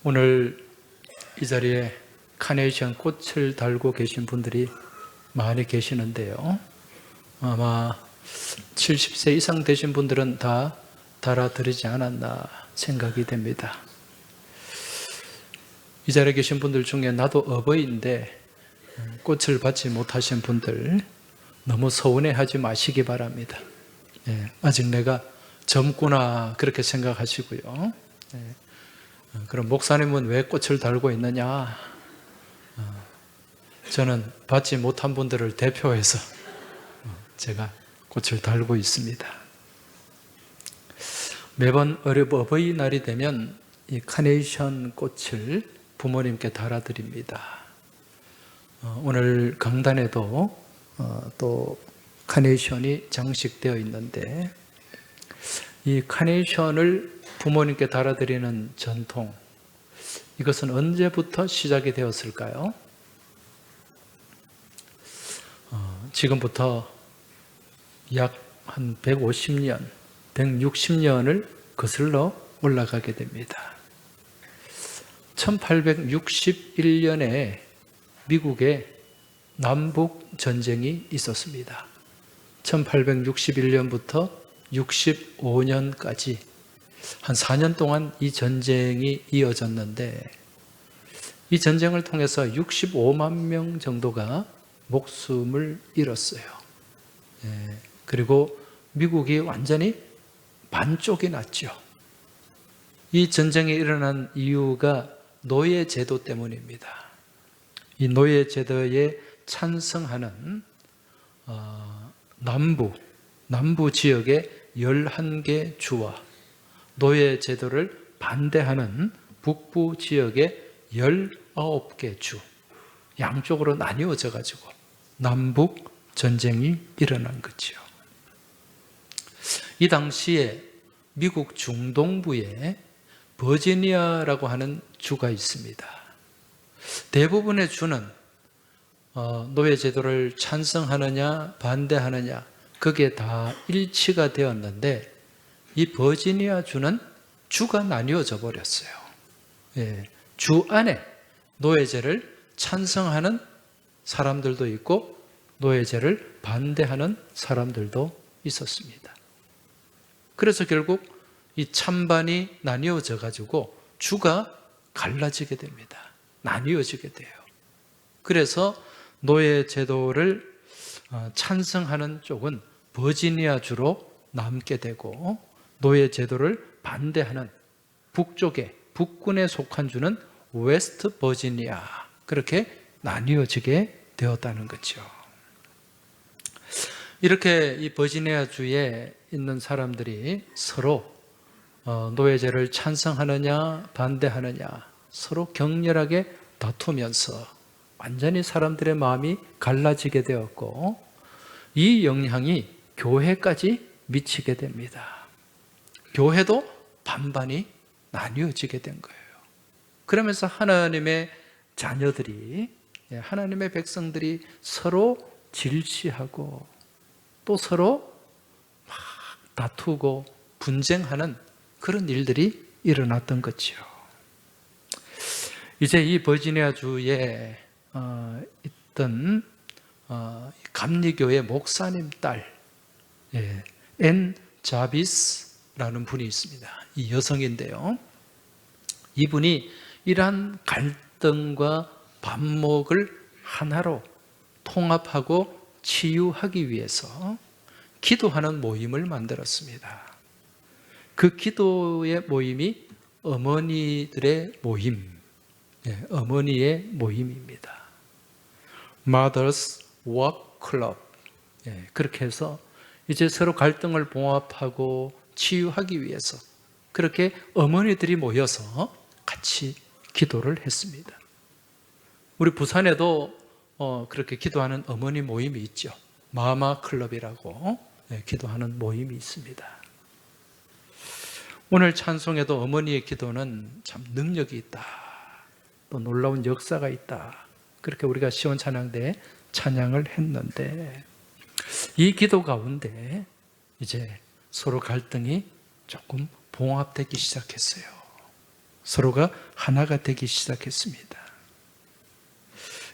오늘 이 자리에 카네이션 꽃을 달고 계신 분들이 많이 계시는데요. 아마 70세 이상 되신 분들은 다 달아드리지 않았나 생각이 됩니다. 이 자리에 계신 분들 중에 나도 어버이인데 꽃을 받지 못하신 분들 너무 서운해하지 마시기 바랍니다. 아직 내가 젊구나 그렇게 생각하시고요. 그럼 목사님은 왜 꽃을 달고 있느냐? 저는 받지 못한 분들을 대표해서 제가 꽃을 달고 있습니다. 매번 어버이날이 되면 이 카네이션 꽃을 부모님께 달아드립니다. 오늘 강단에도 또 카네이션이 장식되어 있는데 이 카네이션을 부모님께 달아드리는 전통, 이것은 언제부터 시작이 되었을까요? 지금부터 약 한 150년, 160년을 거슬러 올라가게 됩니다. 1861년에 미국에 남북전쟁이 있었습니다. 1861년부터 65년까지 한 4년 동안 이 전쟁이 이어졌는데 이 전쟁을 통해서 65만 명 정도가 목숨을 잃었어요. 그리고 미국이 완전히 반쪽이 났죠. 이 전쟁이 일어난 이유가 노예제도 때문입니다. 이 노예제도에 찬성하는 남부 지역의 11개 주와 노예제도를 반대하는 북부 지역의 19개 주, 양쪽으로 나뉘어져 가지고 남북 전쟁이 일어난 거죠. 이 당시에 미국 중동부에 버지니아라고 하는 주가 있습니다. 대부분의 주는 노예제도를 찬성하느냐 반대하느냐 그게 다 일치가 되었는데 이 버지니아 주는 주가 나뉘어져 버렸어요. 주 안에 노예제를 찬성하는 사람들도 있고 노예제를 반대하는 사람들도 있었습니다. 그래서 결국 이 찬반이 나뉘어져 가지고 주가 갈라지게 됩니다. 나뉘어지게 돼요. 그래서 노예제도를 찬성하는 쪽은 버지니아 주로 남게 되고 노예제도를 반대하는 북쪽에 북군에 속한 주는 웨스트 버지니아, 그렇게 나뉘어지게 되었다는 거죠. 이렇게 이 버지니아 주에 있는 사람들이 서로 노예제를 찬성하느냐 반대하느냐 서로 격렬하게 다투면서 완전히 사람들의 마음이 갈라지게 되었고 이 영향이 교회까지 미치게 됩니다. 교회도 반반이 나뉘어지게 된 거예요. 그러면서 하나님의 자녀들이, 하나님의 백성들이 서로 질시하고 또 서로 막 다투고 분쟁하는 그런 일들이 일어났던 거죠. 이제 이 버지니아 주에 있던 감리교의 목사님 딸 앤 자비스라는 분이 있습니다. 이 여성인데요. 이분이 이러한 갈등과 반목을 하나로 통합하고 치유하기 위해서 기도하는 모임을 만들었습니다. 그 기도의 모임이 어머니들의 모임, 어머니의 모임입니다. Mothers Walk Club. 그렇게 해서 이제 서로 갈등을 봉합하고 치유하기 위해서 그렇게 어머니들이 모여서 같이 기도를 했습니다. 우리 부산에도 그렇게 기도하는 어머니 모임이 있죠. 마마 클럽이라고 기도하는 모임이 있습니다. 오늘 찬송에도 어머니의 기도는 참 능력이 있다, 또 놀라운 역사가 있다, 그렇게 우리가 시온 찬양대에 찬양을 했는데 이 기도 가운데 이제 서로 갈등이 조금 봉합되기 시작했어요. 서로가 하나가 되기 시작했습니다.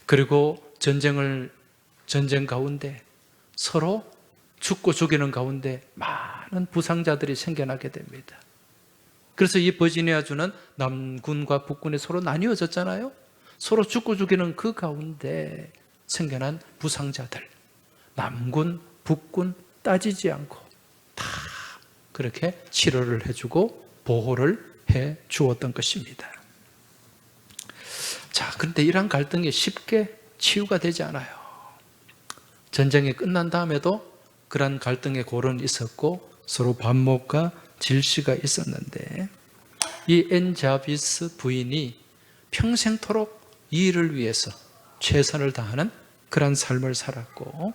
그리고 전쟁 가운데 서로 죽고 죽이는 가운데 많은 부상자들이 생겨나게 됩니다. 그래서 이 버지니아주는 남군과 북군이 서로 나뉘어졌잖아요. 서로 죽고 죽이는 그 가운데 생겨난 부상자들, 남군, 북군 따지지 않고 다 그렇게 치료를 해주고 보호를 해 주었던 것입니다. 자, 그런데 이러한 갈등이 쉽게 치유가 되지 않아요. 전쟁이 끝난 다음에도 그런 갈등의 골은 있었고 서로 반목과 질시가 있었는데 이 엔자비스 부인이 평생토록 이 일을 위해서 최선을 다하는 그러한 삶을 살았고,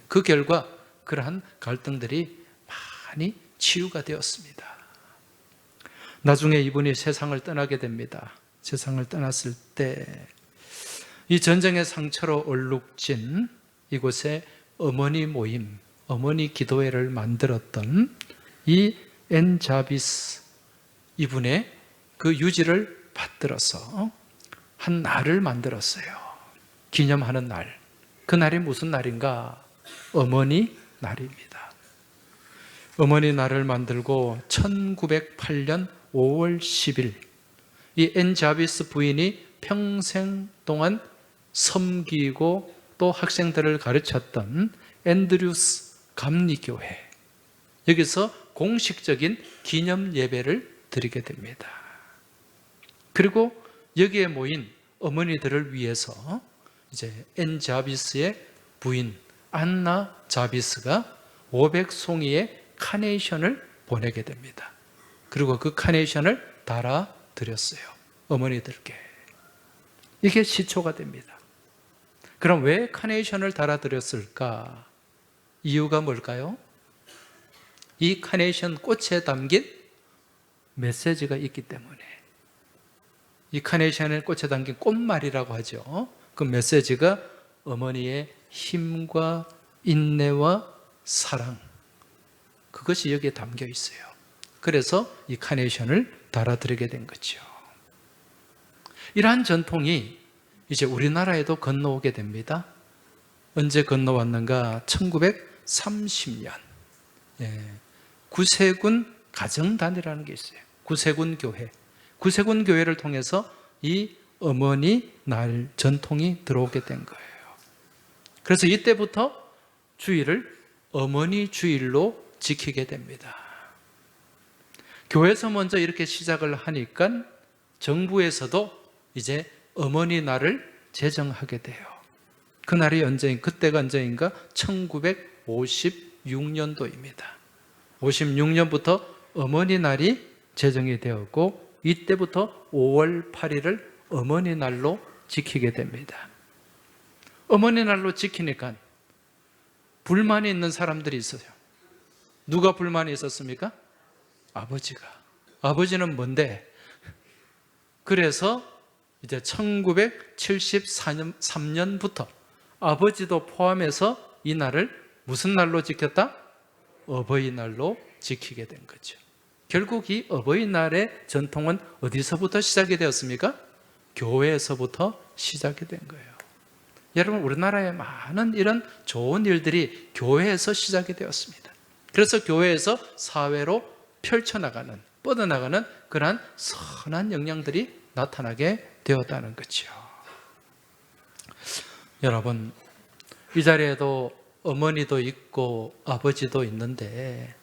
그 결과 그러한 갈등들이 많이 치유가 되었습니다. 나중에 이분이 세상을 떠나게 됩니다. 세상을 떠났을 때 이 전쟁의 상처로 얼룩진 이곳에 어머니 모임, 어머니 기도회를 만들었던 이 엔자비스 이분의 그 유지를 받들어서 한 날을 만들었어요. 기념하는 날. 그 날이 무슨 날인가? 어머니 날입니다. 어머니 날을 만들고 1908년 5월 10일 이 엔자비스 부인이 평생 동안 섬기고 또 학생들을 가르쳤던 앤드류스 감리교회, 여기서 공식적인 기념 예배를 드리게 됩니다. 그리고 여기에 모인 어머니들을 위해서 이제 엔자비스의 부인 안나 자비스가 500송이의 카네이션을 보내게 됩니다. 그리고 그 카네이션을 달아 드렸어요. 어머니들께. 이게 시초가 됩니다. 그럼 왜 카네이션을 달아 드렸을까? 이유가 뭘까요? 이 카네이션 꽃에 담긴 메시지가 있기 때문에. 이 카네이션의 꽃에 담긴 꽃말이라고 하죠. 그 메시지가 어머니의 힘과 인내와 사랑, 그것이 여기에 담겨 있어요. 그래서 이 카네이션을 달아드리게 된 거죠. 이러한 전통이 이제 우리나라에도 건너오게 됩니다. 언제 건너왔는가? 1930년 구세군 가정단이라는 게 있어요. 구세군 교회. 구세군 교회를 통해서 이 어머니 날 전통이 들어오게 된 거예요. 그래서 이때부터 주일을 어머니 주일로 지키게 됩니다. 교회에서 먼저 이렇게 시작을 하니까 정부에서도 이제 어머니 날을 제정하게 돼요. 그날이 그때가 언제인가? 1956년도입니다. 56년부터 어머니 날이 제정이 되었고 이때부터 5월 8일을 어머니 날로 지키게 됩니다. 어머니 날로 지키니까 불만이 있는 사람들이 있어요. 누가 불만이 있었습니까? 아버지가. 아버지는 뭔데? 그래서 이제 1973년부터 아버지도 포함해서 이 날을 무슨 날로 지켰다? 어버이날로 지키게 된 거죠. 결국 이 어버이날의 전통은 어디서부터 시작이 되었습니까? 교회에서부터 시작이 된 거예요. 여러분, 우리나라의 많은 이런 좋은 일들이 교회에서 시작이 되었습니다. 그래서 교회에서 사회로 펼쳐나가는, 뻗어나가는 그러한 선한 영향들이 나타나게 되었다는 거죠. 여러분, 이 자리에도 어머니도 있고 아버지도 있는데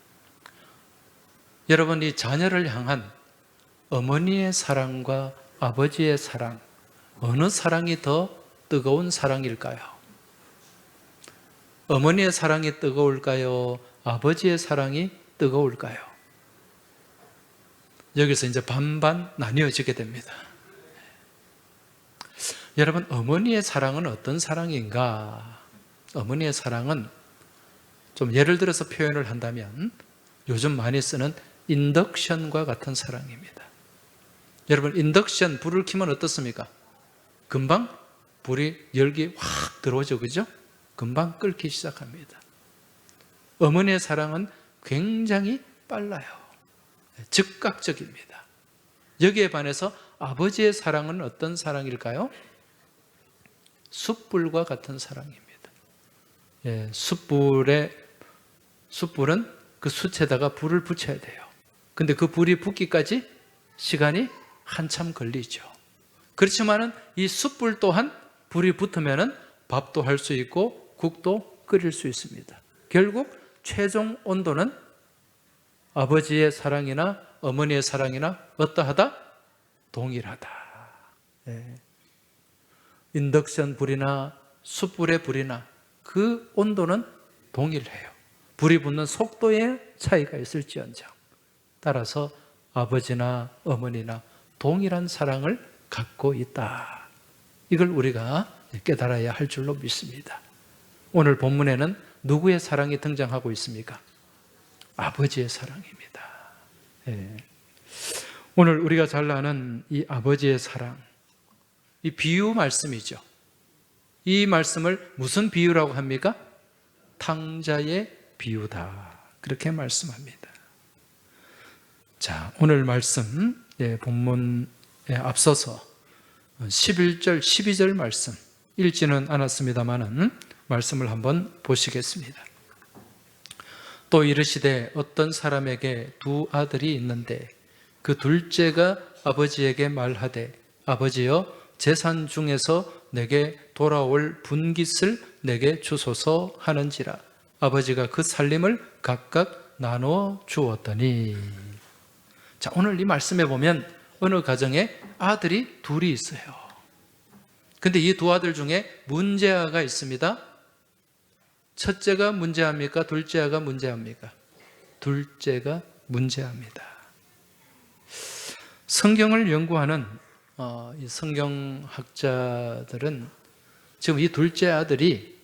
여러분, 이 자녀를 향한 어머니의 사랑과 아버지의 사랑, 어느 사랑이 더 뜨거운 사랑일까요? 어머니의 사랑이 뜨거울까요? 아버지의 사랑이 뜨거울까요? 여기서 이제 반반 나뉘어지게 됩니다. 여러분, 어머니의 사랑은 어떤 사랑인가? 어머니의 사랑은 좀 예를 들어서 표현을 한다면 요즘 많이 쓰는 인덕션과 같은 사랑입니다. 여러분, 인덕션 불을 켜면 어떻습니까? 금방 불이 열기 확 들어오죠, 그죠? 금방 끓기 시작합니다. 어머니의 사랑은 굉장히 빨라요. 즉각적입니다. 여기에 반해서 아버지의 사랑은 어떤 사랑일까요? 숯불과 같은 사랑입니다. 숯불은 그 숯에다가 불을 붙여야 돼요. 근데 그 불이 붙기까지 시간이 한참 걸리죠. 그렇지만은 이 숯불 또한 불이 붙으면은 밥도 할 수 있고 국도 끓일 수 있습니다. 결국 최종 온도는 아버지의 사랑이나 어머니의 사랑이나 어떠하다? 동일하다. 인덕션 불이나 숯불의 불이나 그 온도는 동일해요. 불이 붙는 속도에 차이가 있을지언정. 따라서 아버지나 어머니나 동일한 사랑을 갖고 있다. 이걸 우리가 깨달아야 할 줄로 믿습니다. 오늘 본문에는 누구의 사랑이 등장하고 있습니까? 아버지의 사랑입니다. 오늘 우리가 잘 아는 이 아버지의 사랑, 이 비유 말씀이죠. 이 말씀을 무슨 비유라고 합니까? 탕자의 비유다. 그렇게 말씀합니다. 자, 오늘 말씀 본문에 앞서서 11절, 12절 말씀 읽지는 않았습니다만은 말씀을 한번 보시겠습니다. 또 이르시되 어떤 사람에게 두 아들이 있는데 그 둘째가 아버지에게 말하되 아버지여 재산 중에서 내게 돌아올 분깃을 내게 주소서 하는지라 아버지가 그 살림을 각각 나누어 주었더니. 자, 오늘 이 말씀에 보면 어느 가정에 아들이 둘이 있어요. 근데 이 두 아들 중에 문제아가 있습니다. 첫째가 문제합니까? 둘째가 문제합니까? 둘째가 문제합니다. 성경을 연구하는 이 성경학자들은 지금 이 둘째 아들이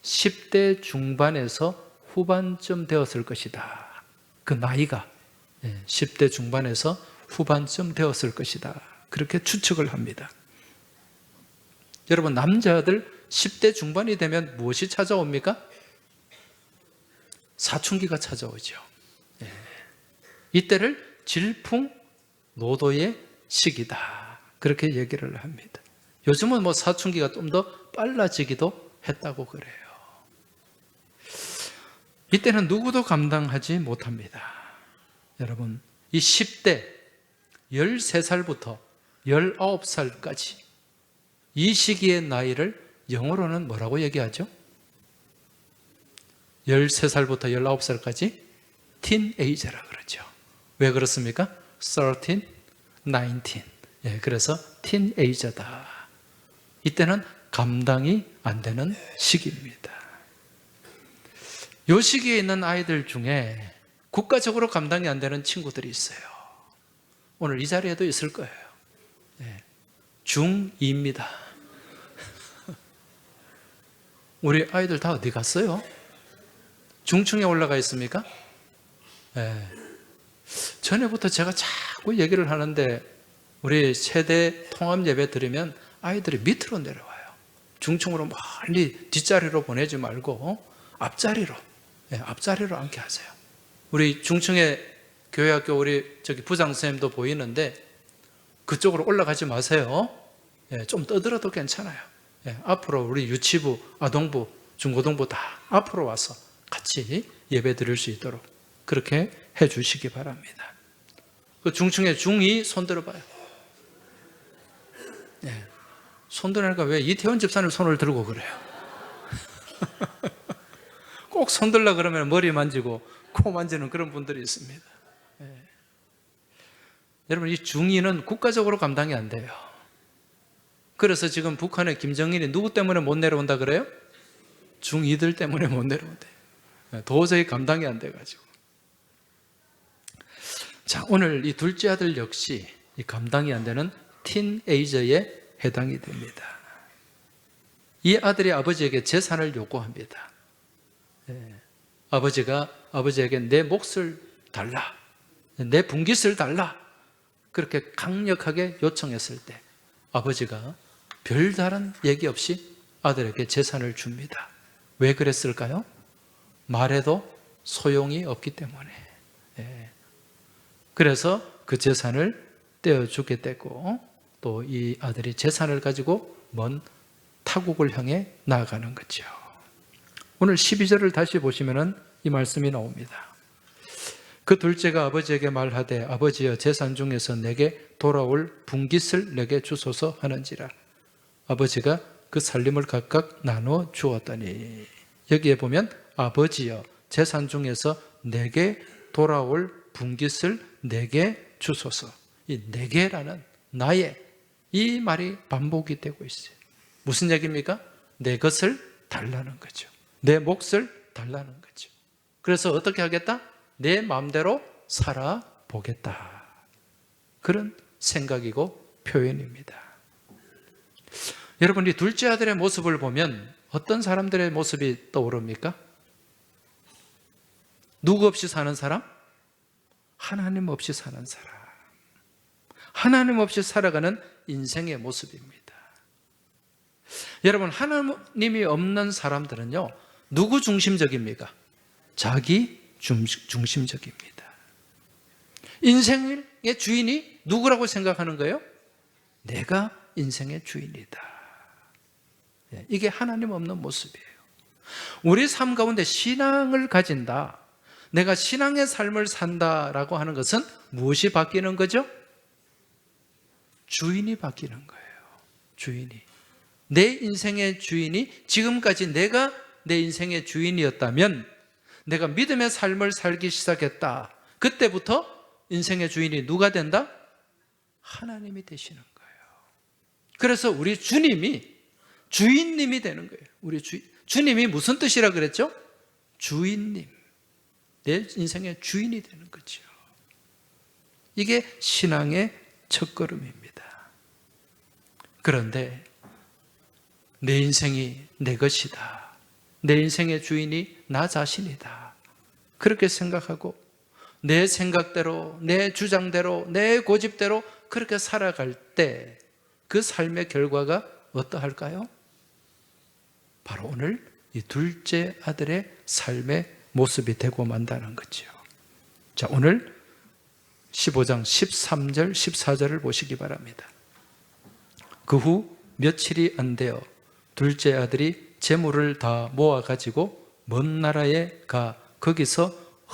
10대 중반에서 후반쯤 되었을 것이다. 그 나이가 10대 중반에서 후반쯤 되었을 것이다. 그렇게 추측을 합니다. 여러분, 남자들 10대 중반이 되면 무엇이 찾아옵니까? 사춘기가 찾아오죠. 이때를 질풍노도의 시기다. 그렇게 얘기를 합니다. 요즘은 뭐 사춘기가 좀 더 빨라지기도 했다고 그래요. 이때는 누구도 감당하지 못합니다. 여러분, 이 10대 13살부터 19살까지 이 시기의 나이를 영어로는 뭐라고 얘기하죠? 13살부터 19살까지 teenager라 그러죠. 왜 그렇습니까? 13, 19. 그래서 teenager다. 이때는 감당이 안 되는 시기입니다. 이 시기에 있는 아이들 중에 국가적으로 감당이 안 되는 친구들이 있어요. 오늘 이 자리에도 있을 거예요. 중2입니다. 우리 아이들 다 어디 갔어요? 중층에 올라가 있습니까? 전에부터 제가 자꾸 얘기를 하는데 우리 세대 통합 예배 드리면 아이들이 밑으로 내려와요. 중층으로 멀리 뒷자리로 보내지 말고 앞자리로 앉게 하세요. 우리 중층에 교회학교 우리 부장 선생님도 보이는데 그쪽으로 올라가지 마세요. 좀 떠들어도 괜찮아요. 앞으로 우리 유치부, 아동부, 중고등부 다 앞으로 와서 같이 예배 드릴 수 있도록 그렇게 해 주시기 바랍니다. 그 중층에 중2 손 들어봐요. 손 들으니까 왜 이태원 집사님 손을 들고 그래요? 꼭 손 들라 그러면 머리 만지고 코 만지는 그런 분들이 있습니다. 여러분, 이 중2는 국가적으로 감당이 안 돼요. 그래서 지금 북한의 김정일이 누구 때문에 못 내려온다 그래요? 중2들 때문에 못 내려온대요. 도저히 감당이 안 돼가지고. 자, 오늘 이 둘째 아들 역시 이 감당이 안 되는 틴에이저에 해당이 됩니다. 이 아들이 아버지에게 재산을 요구합니다. 아버지가 아버지에게 내 몫을 달라, 내 분깃을 달라, 그렇게 강력하게 요청했을 때 아버지가 별다른 얘기 없이 아들에게 재산을 줍니다. 왜 그랬을까요? 말해도 소용이 없기 때문에. 그래서 그 재산을 떼어주게 되고 또 이 아들이 재산을 가지고 먼 타국을 향해 나아가는 거죠. 오늘 12절을 다시 보시면 이 말씀이 나옵니다. 그 둘째가 아버지에게 말하되 아버지여 재산 중에서 내게 돌아올 분깃을 내게 주소서 하는지라. 아버지가 그 살림을 각각 나눠 주었더니, 여기에 보면 아버지여 재산 중에서 내게 돌아올 분깃을 내게 주소서. 이 내게라는 나의 이 말이 반복이 되고 있어요. 무슨 얘기입니까? 내 것을 달라는 거죠. 내 몫을 달라는 거죠. 그래서 어떻게 하겠다? 내 마음대로 살아보겠다. 그런 생각이고 표현입니다. 여러분, 이 둘째 아들의 모습을 보면 어떤 사람들의 모습이 떠오릅니까? 누구 없이 사는 사람? 하나님 없이 사는 사람. 하나님 없이 살아가는 인생의 모습입니다. 여러분, 하나님이 없는 사람들은요, 누구 중심적입니까? 자기 중심적입니다. 인생의 주인이 누구라고 생각하는 거예요? 내가 인생의 주인이다. 이게 하나님 없는 모습이에요. 우리 삶 가운데 신앙을 가진다, 내가 신앙의 삶을 산다라고 하는 것은 무엇이 바뀌는 거죠? 주인이 바뀌는 거예요. 주인이. 내 인생의 주인이, 지금까지 내가 내 인생의 주인이었다면 내가 믿음의 삶을 살기 시작했다. 그때부터 인생의 주인이 누가 된다? 하나님이 되시는 거예요. 그래서 우리 주님이 주인님이 되는 거예요. 우리 주님이 무슨 뜻이라 그랬죠? 주인님. 내 인생의 주인이 되는 거죠. 이게 신앙의 첫걸음입니다. 그런데 내 인생이 내 것이다, 내 인생의 주인이 나 자신이다, 그렇게 생각하고 내 생각대로, 내 주장대로, 내 고집대로 그렇게 살아갈 때 그 삶의 결과가 어떠할까요? 바로 오늘 이 둘째 아들의 삶의 모습이 되고 만다는 거죠. 자, 오늘 15장 13절 14절을 보시기 바랍니다. 그 후 며칠이 안 되어 둘째 아들이 재물을 다 모아가지고 먼 나라에 가 거기서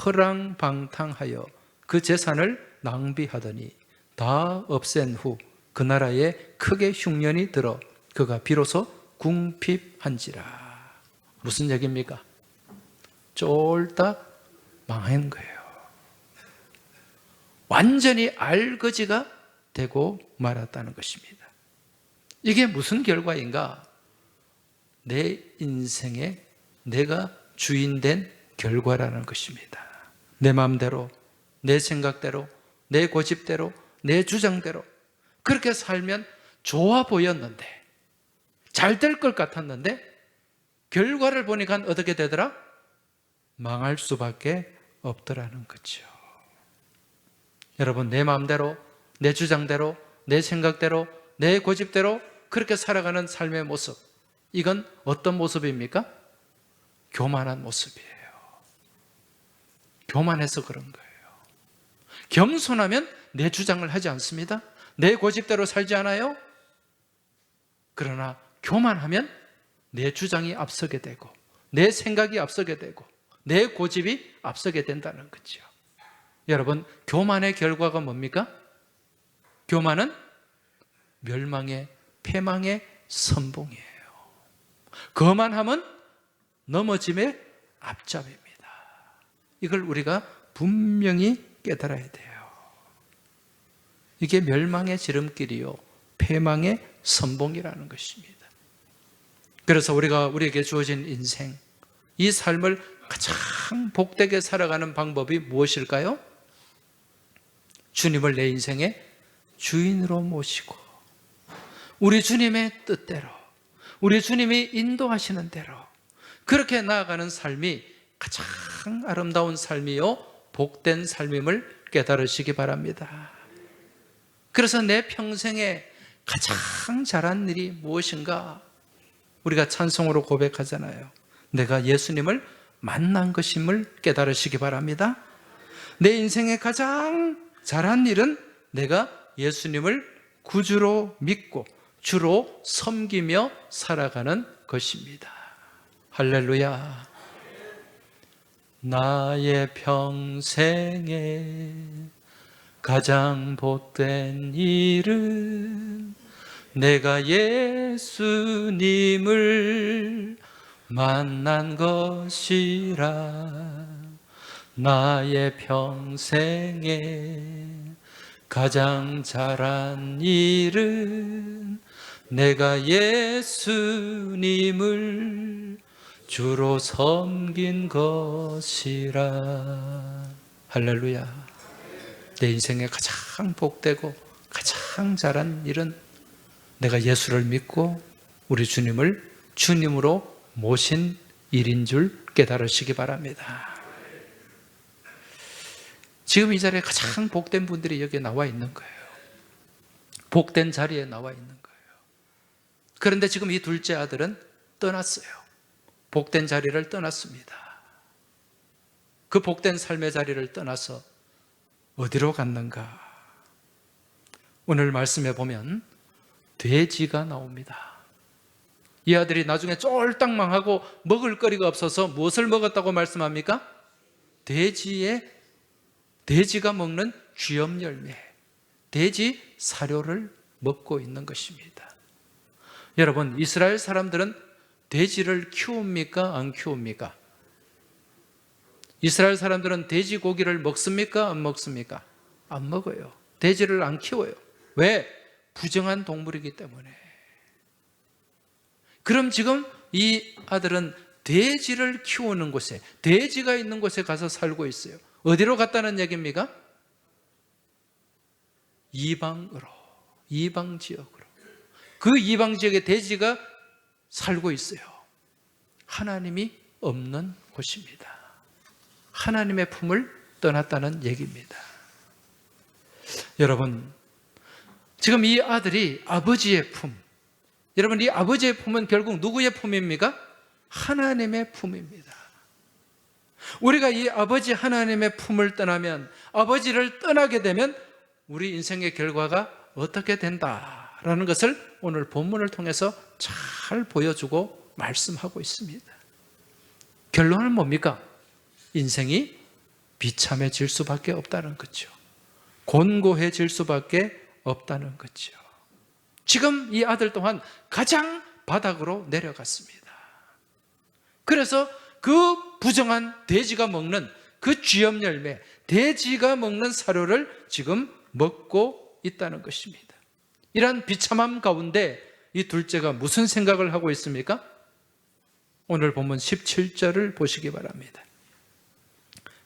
허랑방탕하여 그 재산을 낭비하더니 다 없앤 후 그 나라에 크게 흉년이 들어 그가 비로소 궁핍한지라. 무슨 얘기입니까? 쫄딱 망한 거예요. 완전히 알거지가 되고 말았다는 것입니다. 이게 무슨 결과인가? 내 인생에 내가 주인된 결과라는 것입니다. 내 마음대로, 내 생각대로, 내 고집대로, 내 주장대로 그렇게 살면 좋아 보였는데, 잘 될 것 같았는데 결과를 보니까 어떻게 되더라? 망할 수밖에 없더라는 거죠. 여러분, 내 마음대로, 내 주장대로, 내 생각대로, 내 고집대로 그렇게 살아가는 삶의 모습, 이건 어떤 모습입니까? 교만한 모습이에요. 교만해서 그런 거예요. 겸손하면 내 주장을 하지 않습니다. 내 고집대로 살지 않아요. 그러나 교만하면 내 주장이 앞서게 되고, 내 생각이 앞서게 되고, 내 고집이 앞서게 된다는 거죠. 여러분, 교만의 결과가 뭡니까? 교만은 멸망의, 패망의 선봉이에요. 거만함은 넘어짐의 앞잡입니다. 이걸 우리가 분명히 깨달아야 돼요. 이게 멸망의 지름길이요, 패망의 선봉이라는 것입니다. 그래서 우리에게 주어진 인생, 이 삶을 가장 복되게 살아가는 방법이 무엇일까요? 주님을 내 인생의 주인으로 모시고 우리 주님의 뜻대로, 우리 주님이 인도하시는 대로 그렇게 나아가는 삶이 가장 아름다운 삶이요, 복된 삶임을 깨달으시기 바랍니다. 그래서 내 평생에 가장 잘한 일이 무엇인가? 우리가 찬송으로 고백하잖아요. 내가 예수님을 만난 것임을 깨달으시기 바랍니다. 내 인생에 가장 잘한 일은 내가 예수님을 구주로 믿고 주로 섬기며 살아가는 것입니다. 할렐루야. 나의 평생에 가장 복된 일은 내가 예수님을 만난 것이라. 나의 평생에 가장 잘한 일은 내가 예수님을 주로 섬긴 것이라. 할렐루야. 내 인생에 가장 복되고 가장 잘한 일은 내가 예수를 믿고 우리 주님을 주님으로 모신 일인 줄 깨달으시기 바랍니다. 지금 이 자리에 가장 복된 분들이 여기에 나와 있는 거예요. 복된 자리에 나와 있는 거예요. 그런데 지금 이 둘째 아들은 떠났어요. 복된 자리를 떠났습니다. 그 복된 삶의 자리를 떠나서 어디로 갔는가? 오늘 말씀에 보면 돼지가 나옵니다. 이 아들이 나중에 쫄딱 망하고 먹을 거리가 없어서 무엇을 먹었다고 말씀합니까? 돼지가 먹는 쥐염 열매, 돼지 사료를 먹고 있는 것입니다. 여러분, 이스라엘 사람들은 돼지를 키웁니까? 안 키웁니까? 이스라엘 사람들은 돼지고기를 먹습니까? 안 먹습니까? 안 먹어요. 돼지를 안 키워요. 왜? 부정한 동물이기 때문에. 그럼 지금 이 아들은 돼지를 키우는 곳에, 돼지가 있는 곳에 가서 살고 있어요. 어디로 갔다는 얘기입니까? 이방으로, 이방 지역으로. 그 이방 지역에 돼지가 살고 있어요. 하나님이 없는 곳입니다. 하나님의 품을 떠났다는 얘기입니다. 여러분, 지금 이 아들이 아버지의 품, 여러분, 이 아버지의 품은 결국 누구의 품입니까? 하나님의 품입니다. 우리가 이 아버지 하나님의 품을 떠나면, 아버지를 떠나게 되면 우리 인생의 결과가 어떻게 된다라는 것을 오늘 본문을 통해서 잘 보여주고 말씀하고 있습니다. 결론은 뭡니까? 인생이 비참해질 수밖에 없다는 거죠. 곤고해질 수밖에 없다는 거죠. 지금 이 아들 또한 가장 바닥으로 내려갔습니다. 그래서 그 부정한 돼지가 먹는 그 쥐염 열매, 돼지가 먹는 사료를 지금 먹고 있다는 것입니다. 이러한 비참함 가운데 이 둘째가 무슨 생각을 하고 있습니까? 오늘 본문 17절을 보시기 바랍니다.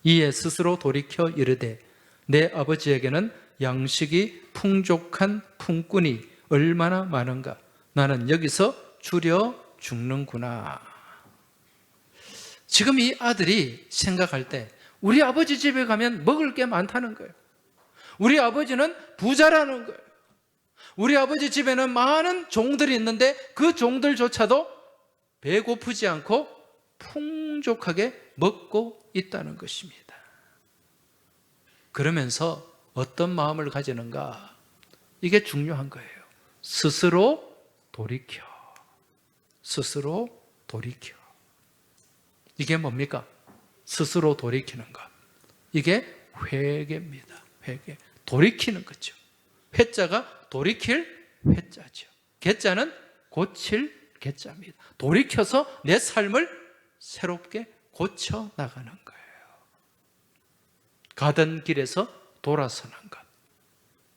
이에 스스로 돌이켜 이르되 내 아버지에게는 양식이 풍족한 품꾼이 얼마나 많은가. 나는 여기서 줄여 죽는구나. 지금 이 아들이 생각할 때 우리 아버지 집에 가면 먹을 게 많다는 거예요. 우리 아버지는 부자라는 거예요. 우리 아버지 집에는 많은 종들이 있는데 그 종들조차도 배고프지 않고 풍족하게 먹고 있다는 것입니다. 그러면서 어떤 마음을 가지는가? 이게 중요한 거예요. 스스로 돌이켜. 스스로 돌이켜. 이게 뭡니까? 스스로 돌이키는 것. 이게 회개입니다. 회개. 돌이키는 거죠. 회자가 돌이킬 회자죠. 개자는 고칠 개자입니다. 돌이켜서 내 삶을 새롭게 고쳐 나가는 거예요. 가던 길에서 돌아서는 것.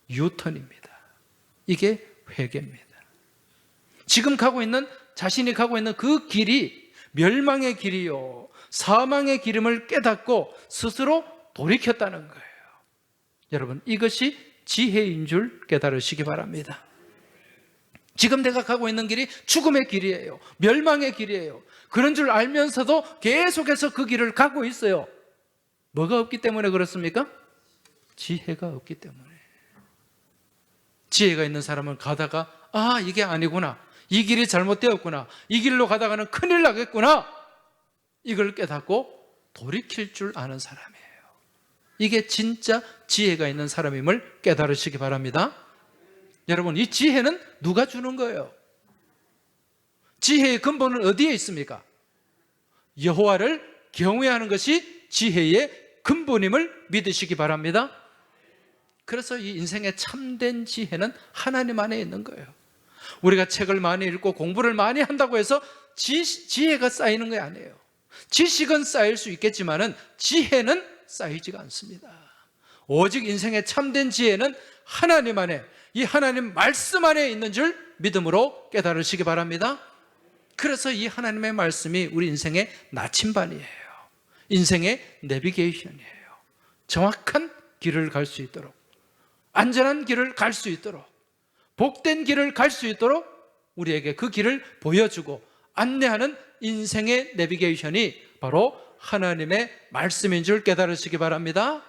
유턴입니다. 이게 회개입니다. 지금 자신이 가고 있는 그 길이 멸망의 길이요, 사망의 길임을 깨닫고 스스로 돌이켰다는 거예요. 여러분, 이것이 지혜인 줄 깨달으시기 바랍니다. 지금 내가 가고 있는 길이 죽음의 길이에요. 멸망의 길이에요. 그런 줄 알면서도 계속해서 그 길을 가고 있어요. 뭐가 없기 때문에 그렇습니까? 지혜가 없기 때문에. 지혜가 있는 사람은 가다가 이게 아니구나. 이 길이 잘못되었구나. 이 길로 가다가는 큰일 나겠구나. 이걸 깨닫고 돌이킬 줄 아는 사람이에요. 이게 진짜 지혜가 있는 사람임을 깨달으시기 바랍니다. 여러분, 이 지혜는 누가 주는 거예요? 지혜의 근본은 어디에 있습니까? 여호와를 경외하는 것이 지혜의 근본임을 믿으시기 바랍니다. 그래서 이 인생의 참된 지혜는 하나님 안에 있는 거예요. 우리가 책을 많이 읽고 공부를 많이 한다고 해서 지혜가 쌓이는 게 아니에요. 지식은 쌓일 수 있겠지만은 지혜는 쌓이지가 않습니다. 오직 인생의 참된 지혜는 하나님 안에, 이 하나님 말씀 안에 있는 줄 믿음으로 깨달으시기 바랍니다. 그래서 이 하나님의 말씀이 우리 인생의 나침반이에요. 인생의 내비게이션이에요. 정확한 길을 갈 수 있도록, 안전한 길을 갈 수 있도록, 복된 길을 갈 수 있도록 우리에게 그 길을 보여주고 안내하는 인생의 내비게이션이 바로 하나님의 말씀인 줄 깨달으시기 바랍니다.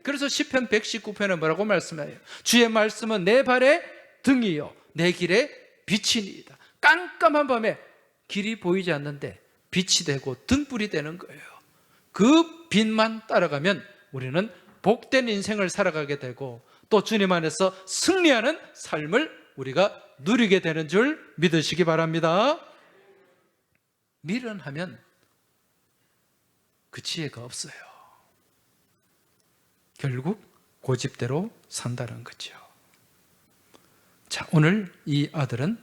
그래서 시편 119편에 뭐라고 말씀해요? 주의 말씀은 내 발의 등이요 내 길의 빛이니이다. 깜깜한 밤에 길이 보이지 않는데 빛이 되고 등불이 되는 거예요. 그 빛만 따라가면 우리는 복된 인생을 살아가게 되고 또 주님 안에서 승리하는 삶을 우리가 누리게 되는 줄 믿으시기 바랍니다. 미련하면 그 지혜가 없어요. 결국 고집대로 산다는 거죠. 자, 오늘 이 아들은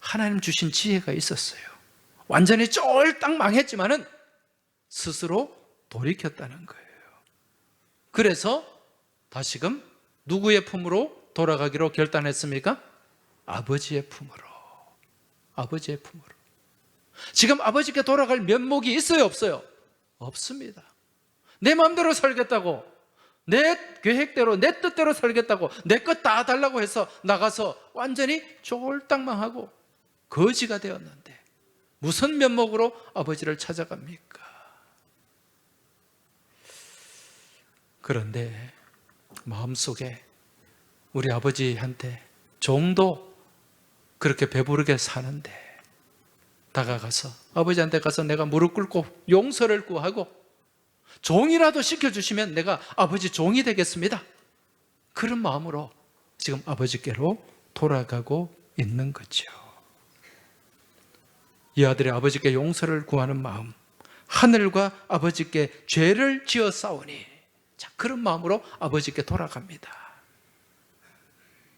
하나님 주신 지혜가 있었어요. 완전히 쫄딱 망했지만은 스스로 돌이켰다는 거예요. 그래서 다시금 누구의 품으로 돌아가기로 결단했습니까? 아버지의 품으로. 아버지의 품으로. 지금 아버지께 돌아갈 면목이 있어요, 없어요? 없습니다. 내 마음대로 살겠다고, 내 계획대로, 내 뜻대로 살겠다고, 내 것 다 달라고 해서 나가서 완전히 쫄딱망하고 거지가 되었는데 무슨 면목으로 아버지를 찾아갑니까? 그런데 마음속에 우리 아버지한테 종도 그렇게 배부르게 사는데 다가가서 아버지한테 가서 내가 무릎 꿇고 용서를 구하고 종이라도 시켜주시면 내가 아버지 종이 되겠습니다. 그런 마음으로 지금 아버지께로 돌아가고 있는 거죠. 이 아들이 아버지께 용서를 구하는 마음, 하늘과 아버지께 죄를 지어 싸우니, 자, 그런 마음으로 아버지께 돌아갑니다.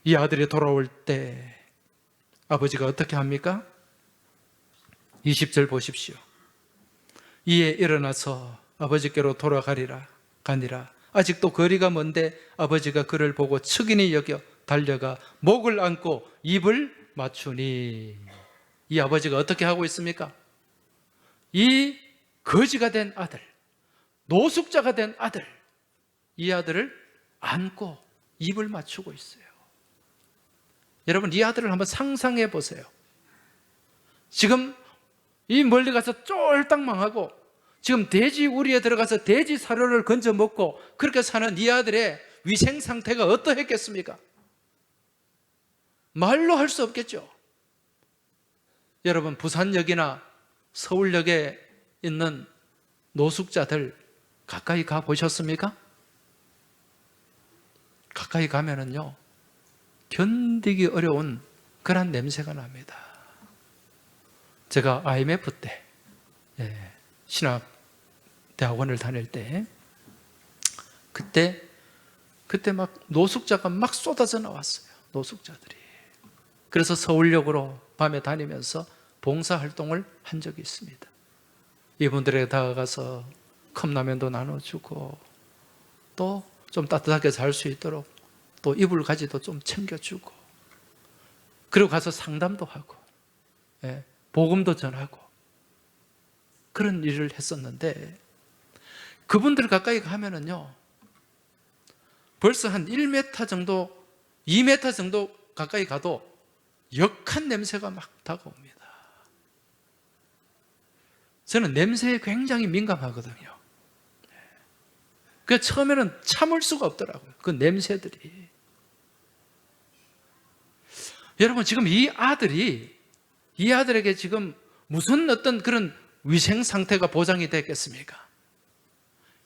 이 아들이 돌아올 때 아버지가 어떻게 합니까? 20절 보십시오. 이에 일어나서 아버지께로 돌아가니라. 아직도 거리가 먼데 아버지가 그를 보고 측은히 여겨 달려가 목을 안고 입을 맞추니. 이 아버지가 어떻게 하고 있습니까? 이 거지가 된 아들, 노숙자가 된 아들, 이 아들을 안고 입을 맞추고 있어요. 여러분, 이 아들을 한번 상상해 보세요. 지금 이 멀리 가서 쫄딱 망하고 지금 돼지 우리에 들어가서 돼지 사료를 건져 먹고 그렇게 사는 이 아들의 위생 상태가 어떠했겠습니까? 말로 할 수 없겠죠. 여러분, 부산역이나 서울역에 있는 노숙자들 가까이 가 보셨습니까? 가까이 가면은요, 견디기 어려운 그런 냄새가 납니다. 제가 IMF 때 신학대학원을 다닐 때 그때 막 노숙자가 막 쏟아져 나왔어요. 노숙자들이. 그래서 서울역으로 밤에 다니면서 봉사활동을 한 적이 있습니다. 이분들에게 다가가서 컵라면도 나눠주고 또 좀 따뜻하게 잘 수 있도록 또 이불 가지도 좀 챙겨주고 그리고 가서 상담도 하고 복음도 전하고 그런 일을 했었는데 그분들 가까이 가면은요 벌써 한 1m 정도 2m 정도 가까이 가도 역한 냄새가 막 다가옵니다. 저는 냄새에 굉장히 민감하거든요. 그래서 처음에는 참을 수가 없더라고요. 그 냄새들이. 여러분, 지금 이 아들에게 지금 무슨 어떤 그런 위생 상태가 보장이 됐겠습니까?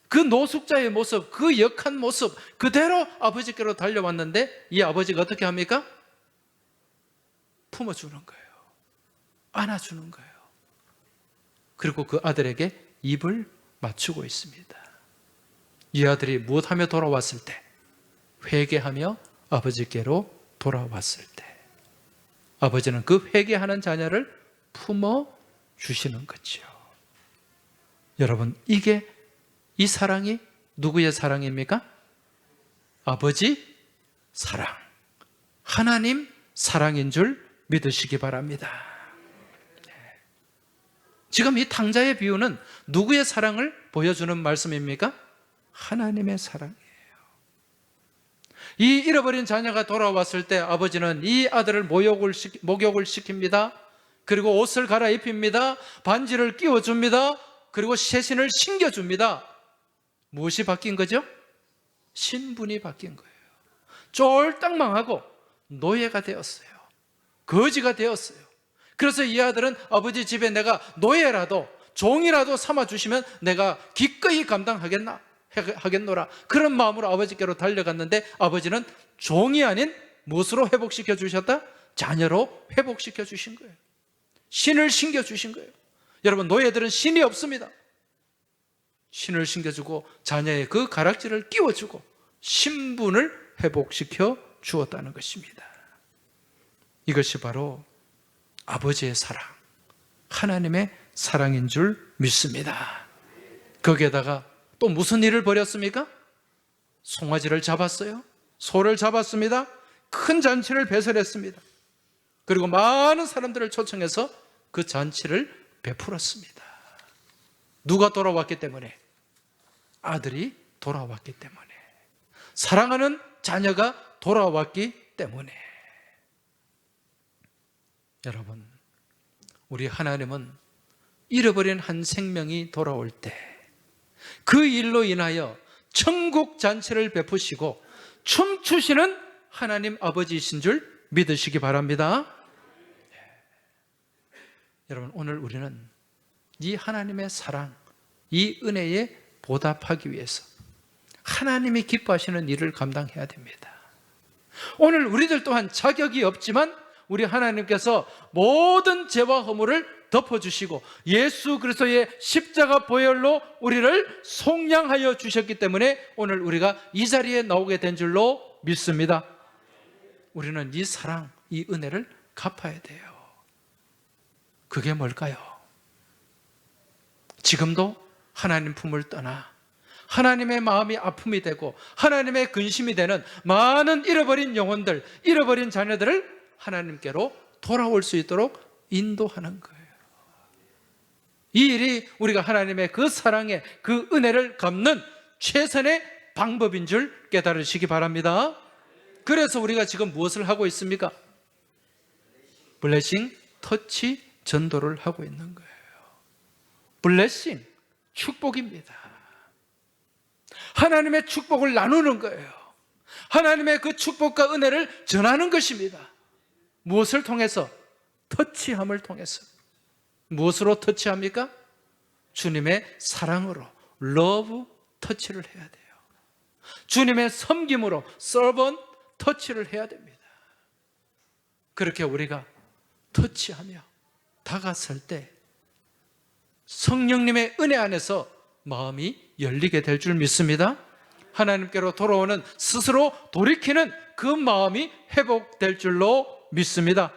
그 노숙자의 모습, 그 역한 모습 그대로 아버지께로 달려왔는데 이 아버지가 어떻게 합니까? 품어주는 거예요. 안아주는 거예요. 그리고 그 아들에게 입을 맞추고 있습니다. 이 아들이 무엇하며 돌아왔을 때? 회개하며 아버지께로 돌아왔을 때 아버지는 그 회개하는 자녀를 품어주시는 거죠. 여러분, 이 사랑이 누구의 사랑입니까? 아버지 사랑, 하나님 사랑인 줄 믿으시기 바랍니다. 지금 이 탕자의 비유는 누구의 사랑을 보여주는 말씀입니까? 하나님의 사랑이에요. 이 잃어버린 자녀가 돌아왔을 때 아버지는 이 아들을 목욕을 시킵니다. 그리고 옷을 갈아입힙니다. 반지를 끼워줍니다. 그리고 새신을 신겨줍니다. 무엇이 바뀐 거죠? 신분이 바뀐 거예요. 쫄딱 망하고 노예가 되었어요. 거지가 되었어요. 그래서 이 아들은 아버지 집에 내가 노예라도 종이라도 삼아주시면 내가 기꺼이 하겠노라. 그런 마음으로 아버지께로 달려갔는데 아버지는 종이 아닌 무엇으로 회복시켜 주셨다? 자녀로 회복시켜 주신 거예요. 신을 신겨 주신 거예요. 여러분, 노예들은 신이 없습니다. 신을 신겨주고 자녀의 그 가락지를 끼워주고 신분을 회복시켜 주었다는 것입니다. 이것이 바로 아버지의 사랑, 하나님의 사랑인 줄 믿습니다. 거기에다가 또 무슨 일을 벌였습니까? 송아지를 잡았어요. 소를 잡았습니다. 큰 잔치를 배설했습니다. 그리고 많은 사람들을 초청해서 그 잔치를 베풀었습니다. 누가 돌아왔기 때문에? 아들이 돌아왔기 때문에. 사랑하는 자녀가 돌아왔기 때문에. 여러분, 우리 하나님은 잃어버린 한 생명이 돌아올 때 그 일로 인하여 천국 잔치를 베푸시고 춤추시는 하나님 아버지이신 줄 믿으시기 바랍니다. 여러분, 오늘 우리는 이 하나님의 사랑, 이 은혜에 보답하기 위해서 하나님이 기뻐하시는 일을 감당해야 됩니다. 오늘 우리들 또한 자격이 없지만 우리 하나님께서 모든 죄와 허물을 덮어주시고 예수 그리스도의 십자가 보혈로 우리를 속량하여 주셨기 때문에 오늘 우리가 이 자리에 나오게 된 줄로 믿습니다. 우리는 이 사랑, 이 은혜를 갚아야 돼요. 그게 뭘까요? 지금도 하나님 품을 떠나 하나님의 마음이 아픔이 되고 하나님의 근심이 되는 많은 잃어버린 영혼들, 잃어버린 자녀들을 하나님께로 돌아올 수 있도록 인도하는 거예요. 이 일이 우리가 하나님의 그 사랑에 그 은혜를 갚는 최선의 방법인 줄 깨달으시기 바랍니다. 그래서 우리가 지금 무엇을 하고 있습니까? 블레싱 터치 전도를 하고 있는 거예요. 블레싱, 축복입니다. 하나님의 축복을 나누는 거예요. 하나님의 그 축복과 은혜를 전하는 것입니다. 무엇을 통해서? 터치함을 통해서. 무엇으로 터치합니까? 주님의 사랑으로 러브 터치를 해야 돼요. 주님의 섬김으로 서번 터치를 해야 됩니다. 그렇게 우리가 터치하며 다가설 때 성령님의 은혜 안에서 마음이 열리게 될 줄 믿습니다. 하나님께로 돌아오는, 스스로 돌이키는 그 마음이 회복될 줄로 믿습니다.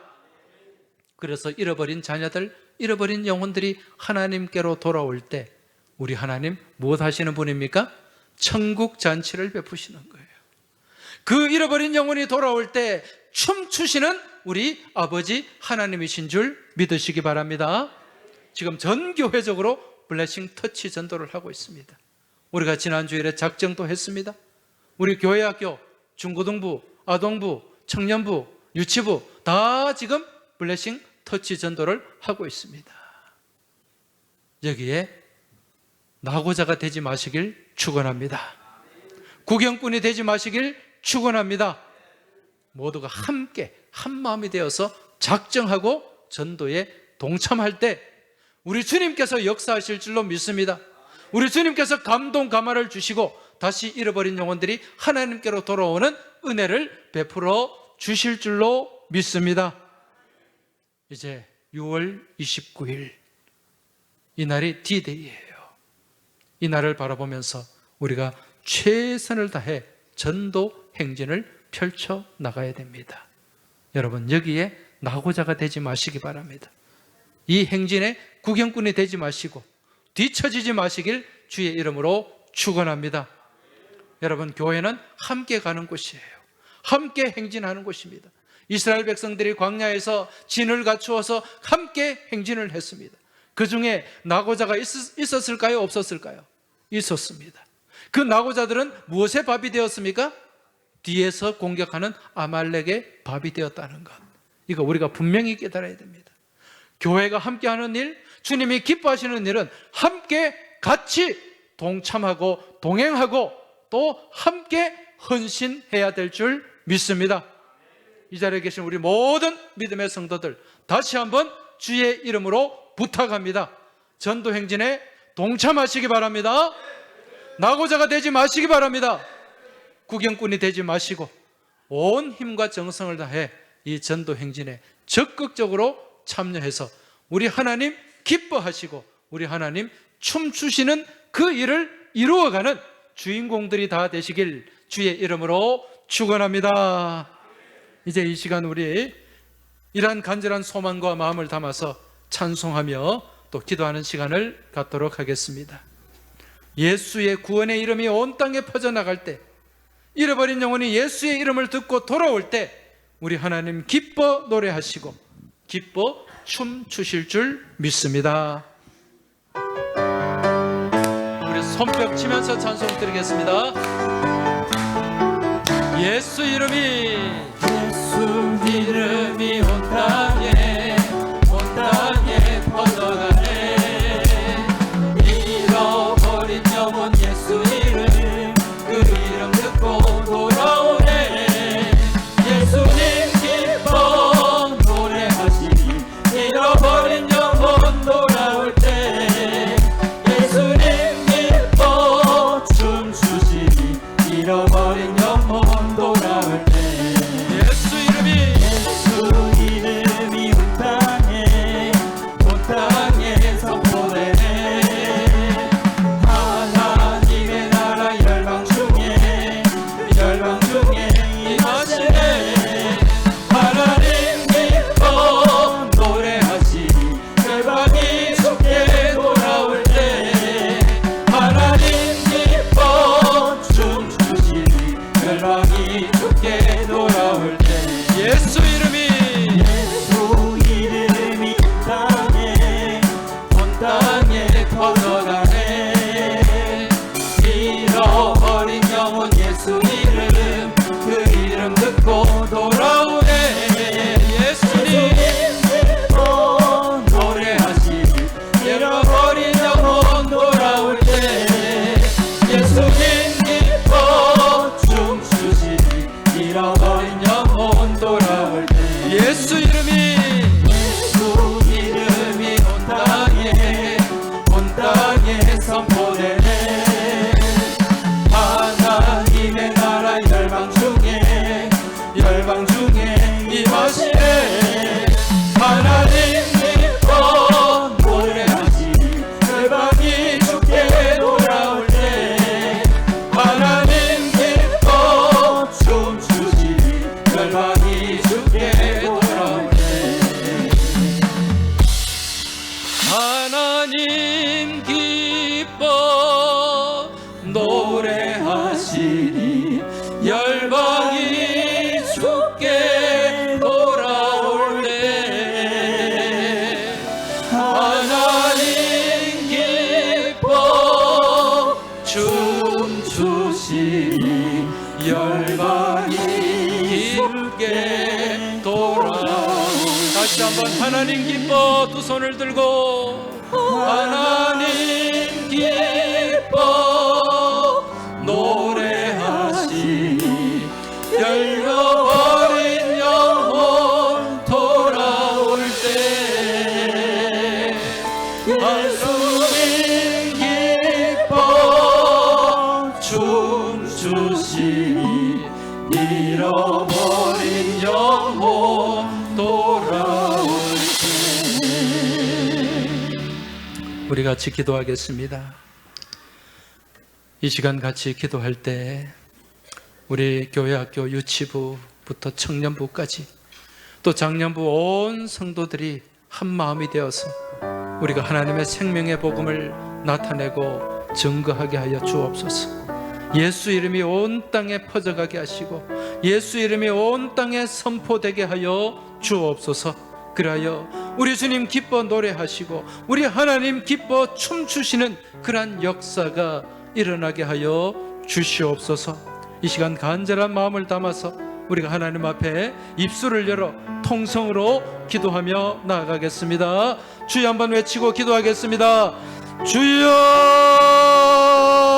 그래서 잃어버린 자녀들, 잃어버린 영혼들이 하나님께로 돌아올 때 우리 하나님 무엇 하시는 분입니까? 천국 잔치를 베푸시는 거예요. 그 잃어버린 영혼이 돌아올 때 춤추시는 우리 아버지 하나님이신 줄 믿으시기 바랍니다. 지금 전 교회적으로 블레싱 터치 전도를 하고 있습니다. 우리가 지난주일에 작정도 했습니다. 우리 교회학교, 중고등부, 아동부, 청년부, 유치부 다 지금 블레싱 터치 전도를 하고 있습니다. 여기에 낙오자가 되지 마시길 축원합니다. 구경꾼이 되지 마시길 축원합니다. 모두가 함께 한 마음이 되어서 작정하고 전도에 동참할 때 우리 주님께서 역사하실 줄로 믿습니다. 우리 주님께서 감동 감화를 주시고 다시 잃어버린 영혼들이 하나님께로 돌아오는 은혜를 베풀어 주실 줄로 믿습니다. 이제 6월 29일 이 날이 D-Day예요. 이 날을 바라보면서 우리가 최선을 다해 전도 행진을 펼쳐 나가야 됩니다. 여러분, 여기에 낙오자가 되지 마시기 바랍니다. 이 행진에 구경꾼이 되지 마시고 뒤처지지 마시길 주의 이름으로 축원합니다. 여러분, 교회는 함께 가는 곳이에요. 함께 행진하는 곳입니다. 이스라엘 백성들이 광야에서 진을 갖추어서 함께 행진을 했습니다. 그 중에 낙오자가 있었을까요? 없었을까요? 있었습니다. 그 낙오자들은 무엇의 밥이 되었습니까? 뒤에서 공격하는 아말렉의 밥이 되었다는 것. 이거 우리가 분명히 깨달아야 됩니다. 교회가 함께하는 일, 주님이 기뻐하시는 일은 함께 같이 동참하고 동행하고 또 함께 헌신해야 될 줄 믿습니다. 이 자리에 계신 우리 모든 믿음의 성도들, 다시 한번 주의 이름으로 부탁합니다. 전도 행진에 동참하시기 바랍니다. 낙오자가 되지 마시기 바랍니다. 구경꾼이 되지 마시고 온 힘과 정성을 다해 이 전도 행진에 적극적으로 참여해서 우리 하나님 기뻐하시고 우리 하나님 춤추시는 그 일을 이루어가는 주인공들이 다 되시길 주의 이름으로 축원합니다. 이제 이 시간 우리 이러한 간절한 소망과 마음을 담아서 찬송하며 또 기도하는 시간을 갖도록 하겠습니다. 예수의 구원의 이름이 온 땅에 퍼져나갈 때, 잃어버린 영혼이 예수의 이름을 듣고 돌아올 때 우리 하나님 기뻐 노래하시고 기뻐 춤추실 줄 믿습니다. 우리 손뼉 치면서 찬송 드리겠습니다. 예수 이름이 온 땅에 퍼져가네. 잃어버린 영혼 예수 이름, 그 이름 듣고 돌아오네. 예수님 기뻐 노래하시니 잃어버린 영혼 돌아올 때. 예수님 기뻐 춤추시니 잃어버린 영혼 돌아올 때. 예수 이름이 온 땅에 선포되네. 하나님의 나라 열방 중에 임하시네. 하나님 기뻐 노래하시니 열방이 주께 돌아올 때. 하나님 기뻐 춤추시니 열방이 주께 돌아올 때. 예수 이름이 온 땅에 퍼져가네. 잃어버린 영혼 예수 이름, 그 이름 듣고 돌아오네. 예수님 기뻐 노래하시니 잃어버린 영혼 돌아올 때. 예수님 기뻐 춤추시니 잃어버린 영혼 돌아올 때. 예수 이름이 온 땅에 선포되네. 하나님의 나라 열방 중에 임하시네. 하나님 기뻐 노래하시니 열방이 주께 돌아올 때. 하나님 기뻐 춤추시니 열방이 주께 돌아올 때. 하나님 기뻐 노래하시니 열방이 주께 돌아올 때. 하나님 기뻐 춤추시니 열방이 주께 돌아올 때. 다시 한번 하나님 기뻐 두 손을 들고 하나님 기뻐 노래하시니 잃어버린 영혼 돌아올 때. 예수님 기뻐 춤추시니 잃어버린 영혼 돌아올 때. 우리 같이 기도하겠습니다. 이 시간 같이 기도할 때 우리 교회 학교 유치부부터 청년부까지 또 장년부 온 성도들이 한 마음이 되어서 우리가 하나님의 생명의 복음을 나타내고 증거하게 하여 주옵소서. 예수 이름이 온 땅에 퍼져가게 하시고 예수 이름이 온 땅에 선포되게 하여 주옵소서. 그리하여 우리 주님 기뻐 노래하시고 우리 하나님 기뻐 춤추시는 그러한 역사가 일어나게 하여 주시옵소서. 이 시간 간절한 마음을 담아서 우리가 하나님 앞에 입술을 열어 통성으로 기도하며 나아가겠습니다. 주여 한번 외치고 기도하겠습니다. 주여